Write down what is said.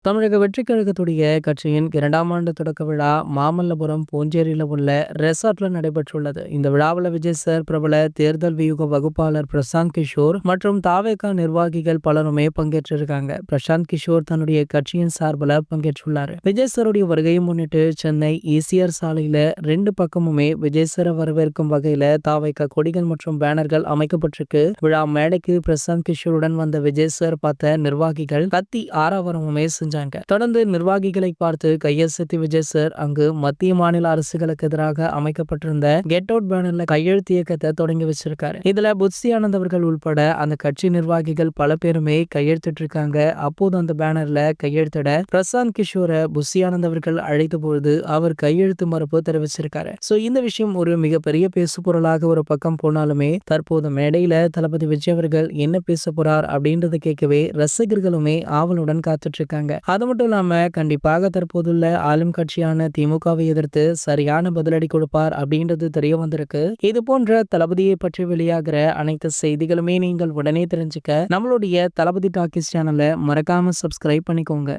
தமிழக வெற்றிக் கழகத்துடைய கட்சியின் 2ஆம் ஆண்டு தொடக்க விழா மாமல்லபுரம் பூஞ்சேரியில உள்ள ரெசார்ட்ல நடைபெற்றுள்ளது. இந்த விழாவில் விஜய் சார், பிரபல தேர்தல் வியூக வகுப்பாளர் பிரசாந்த் கிஷோர் மற்றும் தாவேகா நிர்வாகிகள் பலருமே பங்கேற்றிருக்காங்க. பிரசாந்த் கிஷோர் தன்னுடைய கட்சியின் சார்பில் பங்கேற்றுள்ளாரு. விஜய் சாருடைய வருகையை முன்னிட்டு சென்னை ஈசிஆர் சாலையில 2 பக்கமுமே விஜய் சாரை வரவேற்கும் வகையில தாவேகா கொடிகள் மற்றும் பேனர்கள் அமைக்கப்பட்டிருக்கு. விழா மேடைக்கு பிரசாந்த் கிஷோருடன் வந்த விஜய் சார் பார்த்த நிர்வாகிகள் கத்தி ஆரவாரமுமே செஞ்சாங்க. தொடர்ந்து நிர்வாகிகளை பார்த்து கையசைத்து விஜய் சார் அங்கு மத்திய மாநில அரசுகளுக்கு எதிராக அமைக்கப்பட்டிருந்த கெட் அவுட் பேனர்ல கையெழுத்து இயக்கத்தை தொடங்கி வச்சிருக்காரு. இதுல புட்சி ஆனந்த் அவர்கள் உள்பட அந்த கட்சி நிர்வாகிகள் பல பேருமே கையெழுத்திட்டு இருக்காங்க. அப்போது அந்த பேனர்ல கையெழுத்திட பிரசாந்த் கிஷோரை புட்சி ஆனந்த் அவர்கள் அழைத்த பொழுது அவர் கையெழுத்து மறுப்பு தெரிவிச்சிருக்காரு. இந்த விஷயம் ஒரு மிகப்பெரிய பேசு பொருளாக ஒரு பக்கம் போனாலுமே தற்போது மேடையில தளபதி விஜய் அவர்கள் என்ன பேச போறார் அப்படின்றத கேட்கவே ரசிகர்களுமே ஆவலுடன் காத்துட்டு இருக்காங்க. அது மட்டும் இல்லாம கண்டிப்பாக தற்போதுள்ள ஆளும் கட்சியான திமுகவை எதிர்த்து சரியான பதிலடி கொடுப்பார் அப்படின்றது தெரிய வந்திருக்கு. இது போன்ற தளபதியை பற்றி வெளியாகிற அனைத்து செய்திகளுமே நீங்கள் உடனே தெரிஞ்சுக்க நம்மளுடைய தளபதி டாக்கீஸ் சேனலை மறக்காம சப்ஸ்கிரைப் பண்ணிக்கோங்க.